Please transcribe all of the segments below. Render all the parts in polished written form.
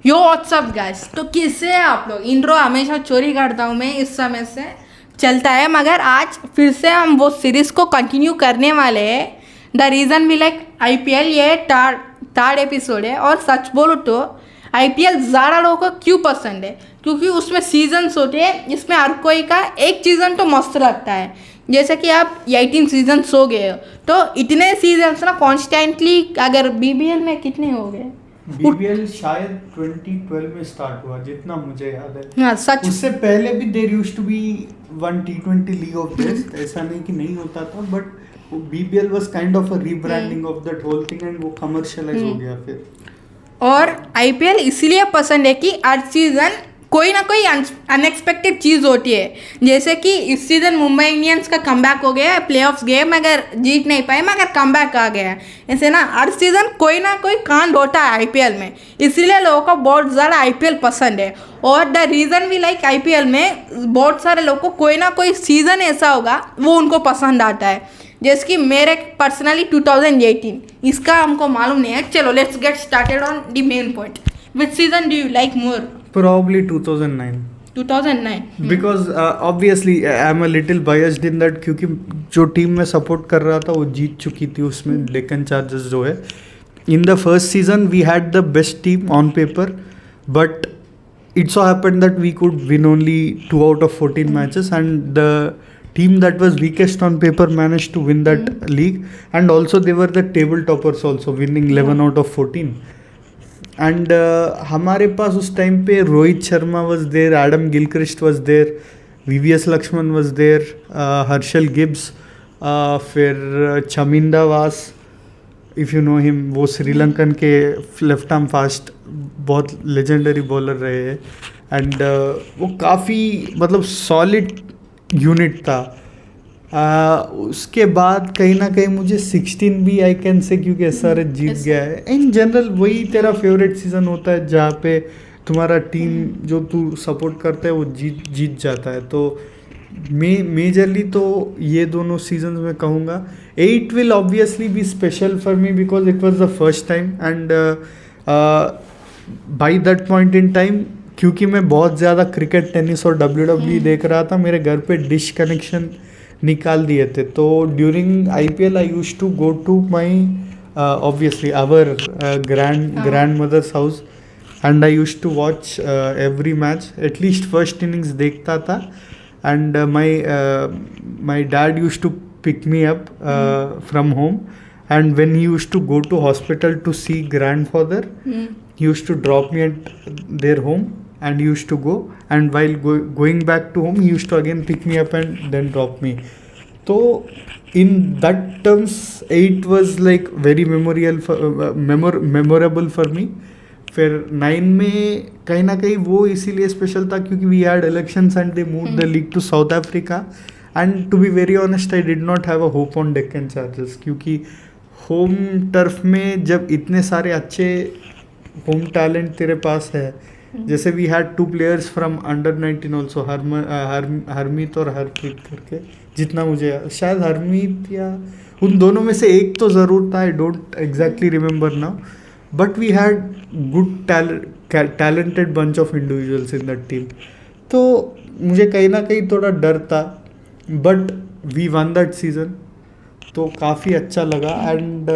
यो WhatsApp guys, तो कैसे हैं आप लोग। इंट्रो हमेशा चोरी करता हूँ मैं, इस समय से चलता है, मगर आज फिर से हम वो सीरीज़ को कंटिन्यू करने वाले हैं। The reason we like IPL, ये थर्ड एपिसोड है। और सच बोलो तो आईपीएल ज़्यादा लोगों को क्यों पसंद है, क्योंकि उसमें सीजन्स होते हैं। इसमें हर कोई का एक सीज़न तो मस्त लगता है। जैसे कि आप 18 सीजन्स हो गए हो, तो इतने सीजन्स ना कॉन्स्टेंटली, अगर बीबीएल में कितने हो गए। बीबीएल शायद 2012 में स्टार्ट हुआ जितना मुझे याद है। हाँ सच। उससे पहले भी there used to be one T20 league of this, ऐसा नहीं कि नहीं होता था, but BBL was kind of a rebranding of that whole thing and वो कमर्शियलाइज हो गया फिर। और आईपीएल इसलिए पसंद है कि हर सीज़न कोई ना कोई अनएक्सपेक्टेड चीज़ होती है। जैसे कि इस सीज़न मुंबई इंडियंस का कमबैक हो गया, प्लेऑफ्स गए मगर जीत नहीं पाए, मगर कमबैक आ गया। ऐसे ना हर सीज़न कोई ना कोई कांड होता है आईपीएल में, इसीलिए लोगों को बहुत ज़्यादा आईपीएल पसंद है। और the reason we like IPL में बहुत सारे लोगों को कोई ना कोई सीज़न ऐसा होगा वो उनको पसंद आता है। जैसे कि मेरे पर्सनली 2018 इसका हमको मालूम नहीं है। चलो let's get started on the main point. Which season do you like more? Probably 2009 2009 because obviously I'm a little biased in that, क्योंकि जो टीम में सपोर्ट कर रहा था वो जीत चुकी थी उसमें, डेक्कन चार्जर्स जो है। In the first season we had the best team on paper, but it so happened that we could win only 2 out of 14 matches, and the team that was weakest on paper managed to win that league, and also they were the table toppers also, winning 11 out of 14. And हमारे पास उस time पे Rohit Sharma was there, Adam Gilchrist was there, VVS Laxman was there, Herschelle Gibbs, फिर चमिंदा वास, if you know him, वो श्रीलंकन के left arm fast बहुत legendary bowler रहे हैं। एंड वो काफ़ी मतलब सॉलिड यूनिट था। उसके बाद कहीं ना कहीं मुझे 16 भी आई कैन से, क्योंकि एसआरएच जीत गया है। इन जनरल वही तेरा फेवरेट सीज़न होता है जहाँ पे तुम्हारा टीम जो तू सपोर्ट करता है वो जीत जाता है। तो मेजरली तो ये दोनों सीजन में कहूँगा। 8 will obviously be special for me because it was the first time, and by that point in time, क्योंकि मैं बहुत ज़्यादा क्रिकेट, टेनिस और WWE देख रहा था, मेरे घर पे डिश कनेक्शन निकाल दिए थे। तो during IPL I used to go to my obviously our grandmother's house, and I used to watch every match, at least first innings देखता था। And my dad used to pick me up from home, and when he used to go to hospital to see grandfather, he used to drop me at their home and used to go, and while going back to home he used to again pick me up and then drop me. So in that terms 8 was like very memorable for me. फिर 9 में कहीं ना कहीं वो इसीलिए special था क्योंकि we had elections and they moved the league to South Africa, and to be very honest I did not have a hope on Deccan Chargers, क्योंकि होम टर्फ में जब इतने सारे अच्छे होम टैलेंट तेरे पास है, जैसे we had 2 players from under 19 also, Harmeet और हरप्रीत करके, जितना मुझे शायद हरमीत या उन दोनों में से एक तो ज़रूर था, I don't exactly remember now, but we had good talented bunch of individuals in that team. तो मुझे कहीं ना कहीं थोड़ा डर था, but we won that season, तो काफ़ी अच्छा लगा। And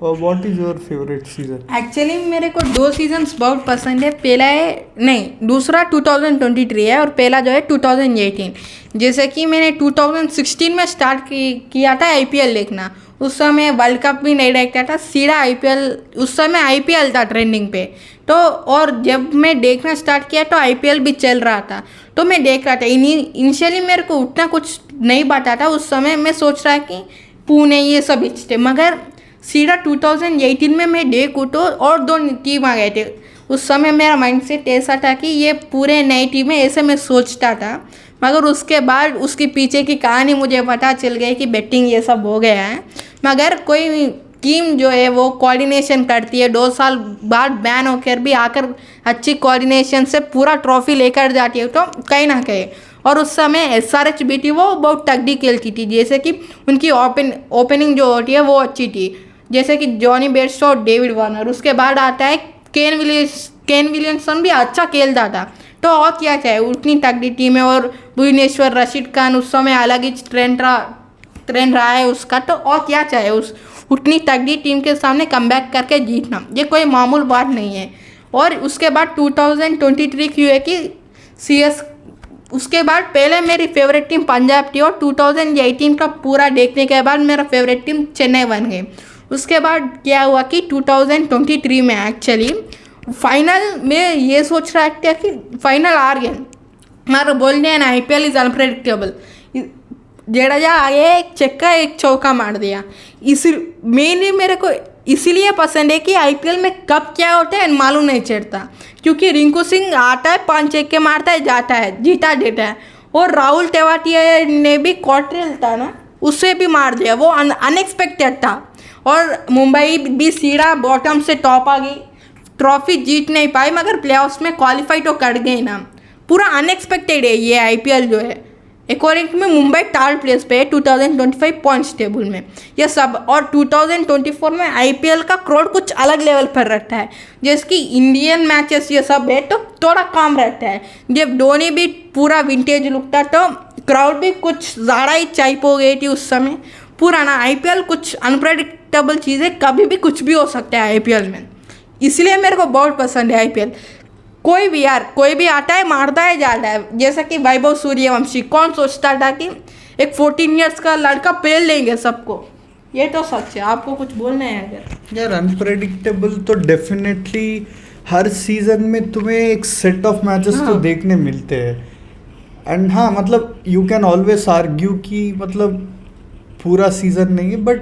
what is your favourite season? Actually मेरे को 2 सीजन्स बहुत पसंद है। पहला है, नहीं दूसरा 2023 है, और पहला जो है 2018। जैसे कि मैंने 2016 में स्टार्ट किया था आईपीएल देखना। उस समय वर्ल्ड कप भी नहीं देखता था, सीधा आईपीएल, उस समय आईपीएल था ट्रेंडिंग पे। तो और जब मैं देखना स्टार्ट किया तो आईपीएल भी चल रहा था, तो मैं देख रहा था। इनिशियली मेरे को उतना कुछ नहीं पता था। उस समय मैं सोच रहा कि पुणे ये सब थे, मगर सीधा 2018 में मैं देखूँ तो और 2 टीम आ गए थे। उस समय मेरा माइंडसेट ऐसा था कि ये पूरे नई टीम है, ऐसे मैं सोचता था। मगर उसके बाद उसके पीछे की कहानी मुझे पता चल गई कि बैटिंग ये सब हो गया है। मगर कोई टीम जो है वो कोऑर्डिनेशन करती है, 2 साल बाद बैन होकर भी आकर अच्छी कोऑर्डिनेशन से पूरा ट्रॉफी लेकर जाती है, तो कहीं ना कहीं। और उस समय एसआरएच भी थी, वो बहुत तगड़ी खेलती थी। जैसे कि उनकी ओपनिंग जो होती है वो अच्छी थी, जैसे कि जॉनी बेयरस्टो और डेविड वार्नर। उसके बाद आता है केन केन विलियमसन भी अच्छा खेलता था। तो और क्या चाहिए, उतनी तगड़ी टीम है और भुवनेश्वर, रशीद खान उस समय अलग ही ट्रेंड रहा है उसका। तो और क्या चाहिए, उस उतनी तगड़ी टीम के सामने कमबैक करके जीतना, ये कोई मामूल बात नहीं है। और उसके बाद 2023 की है कि CS, उसके बाद पहले मेरी फेवरेट टीम पंजाब थी और 2018 का पूरा देखने के बाद मेरा फेवरेट टीम चेन्नई बन गई। उसके बाद क्या हुआ कि 2023 में एक्चुअली फाइनल में ये सोच रहा था कि फाइनल हार गए, मगर बोलते हैं ना IPL इज़ अनप्रेडिक्टेबल। जडेजा आगे एक चक्का एक चौका मार दिया। इसी मेनली मेरे को इसीलिए पसंद है कि IPL में कब क्या होता है मालूम नहीं चलता, क्योंकि रिंकू सिंह आता है 5 छक्के मारता है, जाता है, जीता देता है। और राहुल तेवाटिया ने भी क्वार्टर था ना, उससे भी मार दिया, वो अनएक्सपेक्टेड था। और मुंबई भी सीधा बॉटम से टॉप आ गई, ट्रॉफी जीत नहीं पाई मगर प्लेऑफ्स में क्वालिफाई तो कर गई ना। पूरा अनएक्सपेक्टेड है ये IPL जो है। अकॉर्डिंग में मुंबई थर्ड प्लेस पे है 2025 पॉइंट्स टेबल में, ये सब। और 2024 में IPL का क्राउड कुछ अलग लेवल पर रहता है, जैसे कि इंडियन मैचेस ये सब है तो थोड़ा कम रहता है। जब धोनी भी पूरा विंटेज लुक था तो क्राउड भी कुछ ज़्यादा ही चाइप हो गई थी उस समय। पूरा ना IPL कुछ अनप्रेडिक्टेबल चीज़ें, कभी भी कुछ भी हो सकता है IPL में, इसलिए मेरे को बहुत पसंद है IPL। कोई भी यार, कोई भी आता है मारता है जाता है, जैसा कि वैभव सूर्यवंशी, कौन सोचता था कि एक 14 ईयर्स का लड़का पेल लेंगे सबको। ये तो सच है। आपको कुछ बोलना है अगर? यार अनप्रेडिक्टेबल तो डेफिनेटली हर सीजन में तुम्हें एक सेट ऑफ मैचेस तो देखने मिलते हैं। एंड हाँ, मतलब यू कैन ऑलवेज आर्ग्यू कि मतलब पूरा सीजन नहीं है, बट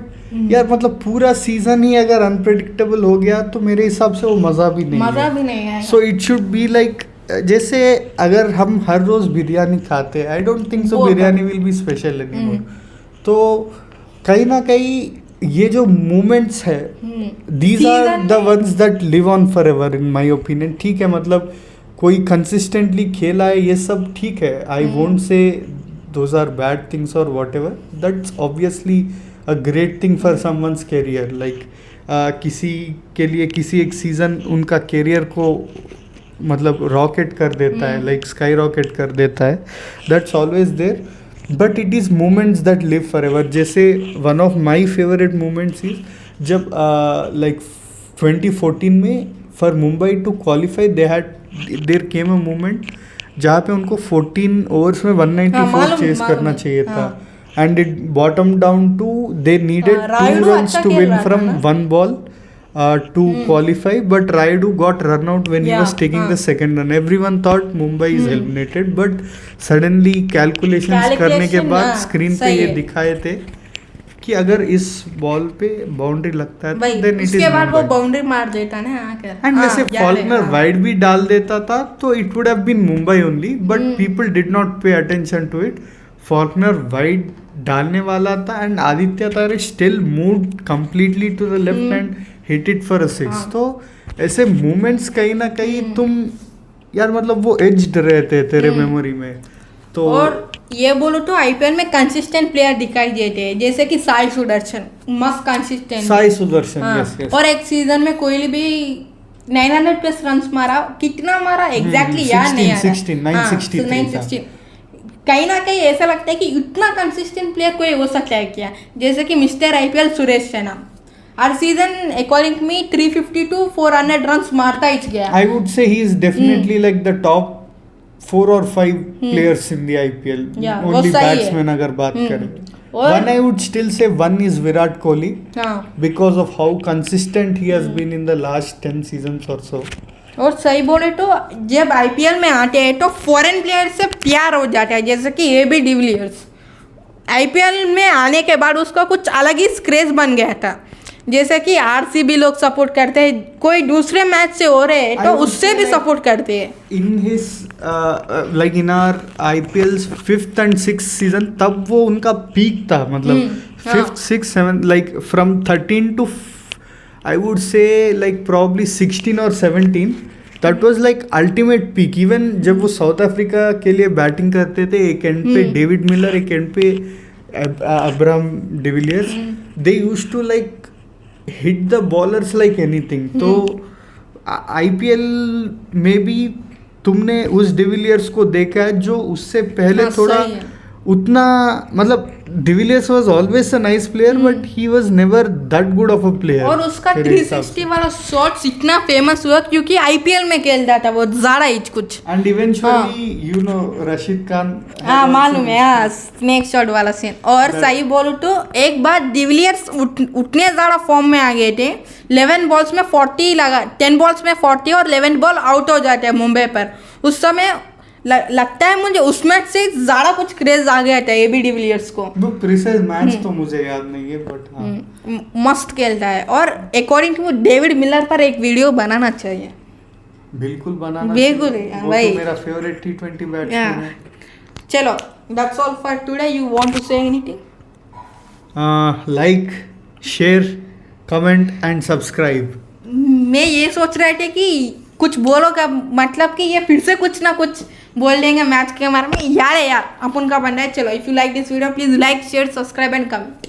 यार मतलब पूरा सीजन ही अगर अनप्रेडिक्टेबल हो गया तो मेरे हिसाब से वो मज़ा भी नहीं है। So it should be like, जैसे अगर हम हर रोज़ बिरयानी खाते हैं, I don't think so biryani will be special anymore. तो कहीं ना कहीं ये जो मोमेंट्स है, these are the ones that live on forever in my opinion. ठीक है, मतलब कोई कंसिस्टेंटली खेला है ये सब ठीक है, I won't say those are bad things और whatever, that's obviously a great thing for someone's career. Like किसी के लिए किसी एक सीज़न उनका कैरियर को मतलब रॉकेट कर देता है, लाइक स्काई रॉकेट कर देता है, that's always there. But it is moments that live forever. जैसे one of my favourite moments is जब लाइक 2014 में for Mumbai to qualify there came a moment जहाँ पे उनको 14 ओवर्स में 194 चेस करना चाहिए था, and it bottomed down to they needed 2 runs to win from 1 ball to qualify, but Rayudu got run out when he was taking the second run. Everyone thought Mumbai is eliminated, but suddenly calculations करने के बाद screen पे ये दिखाए थे कि अगर इस बॉल पे बाउंड्री लगता है तो देन इट इज, उसके बाद वो बाउंड्री मार देता ना आकर। एंड वैसे फॉल्कनर वाइड भी डाल देता था तो it would have been Mumbai only, but people did not pay attention to it. Faulkner wide डालने वाला था and Aditya Tare still moved completely to the left and hit it for a 6। तो ऐसे मोमेंट्स कहीं ना कहीं तुम यार मतलब वो एज्ड रहते हैं तेरे मेमोरी में। तो और ये बोलो तो IPL में कंसिस्टेंट प्लेयर दिखाई देते हैं, जैसे कि साई सुदर्शन, मस्त consistent Sai Sudarshan, yes yes. और एक सीजन में कोहली भी 900 प्लस रन्स मारा, कितना मारा एग्जैक्टली याद नहीं आ रहा, 963। कहीं ना कहीं ऐसा लगता है कि इतना कंसिस्टेंट प्लेयर कोई हो सकता है क्या, जैसे कि mister IPL Suresh Raina her season according me 350 to 400 runs मारता ही गया। I would say he is definitely like the top 4 or 5 players in the IPL, only batsmen अगर बात करें। One I would still say one is Virat Kohli, because of how consistent he has been in the last 10 seasons or so. और सही बोले तो जब IPL में आते हैं तो फॉरेन प्लेयर से प्यार हो जाता है, जैसे कि AB डिविलियर्स IPL में आने के बाद उसका कुछ अलग ही क्रेज बन गया था, जैसे कि RCB लोग सपोर्ट करते हैं, कोई दूसरे मैच से हो रहे हैं तो उससे भी सपोर्ट करते हैं। In his like in our IPL's 5th and 6th season तब वो उनका पीक था, मतलब 5th 6th 7th like from 13 to I would say like probably 16 or 17, that was like ultimate peak. Even जब वो साउथ अफ्रीका के लिए batting करते थे, एक एंड पे डेविड मिलर, एक एंड पे Abraham de Villiers, they used to like hit the bowlers like anything. तो आईपीएल में भी तुमने उस डिविलियर्स को देखा है जो उससे पहले हाँ, थोड़ा सही है। उतना मतलब de Villiers was always a nice player but he was never that good of a player. और उसका 360 वाला शॉट्स इतना फेमस हुआ क्योंकि आईपीएल में खेलता था वो ज़्यादा ही कुछ. And eventually you know Rashid Khan. हाँ मालूम है, हाँ स्नेक शॉट वाला सीन. और सही बोलूँ तो एक बार डिविलियर्स उतने ज़्यादा फॉर्म में आ गए थे, 11 बॉल्स में 40 लगा, 10 बॉल्स में 40 और 11 बॉल आउट हो जाते हैं मुंबई पर. उस समय लगता है मुझे उस मैच से ज़्यादा कुछ क्रेज आ गया था एबी डिविलियर्स को. वो प्रिसाइज मैच तो मुझे याद नहीं है बट हाँ मस्त खेलता है. और अकॉर्डिंग टू डेविड मिलर पर एक वीडियो बनाना चाहिए. बिल्कुल बनाना बिल्कुल चाहिए. वो भाई. तो मेरा फेवरेट T20 बैट्समैन है. चलो that's all for today. You want to say anything? Like, share, comment and subscribe. मैं ये सोच रहे थे कि कुछ बोलो का मतलब कि ये फिर से कुछ ना कुछ बोल देंगे मैच के बारे में. यार अपन का बन रहा है. चलो if you like this video please like, share, subscribe and comment.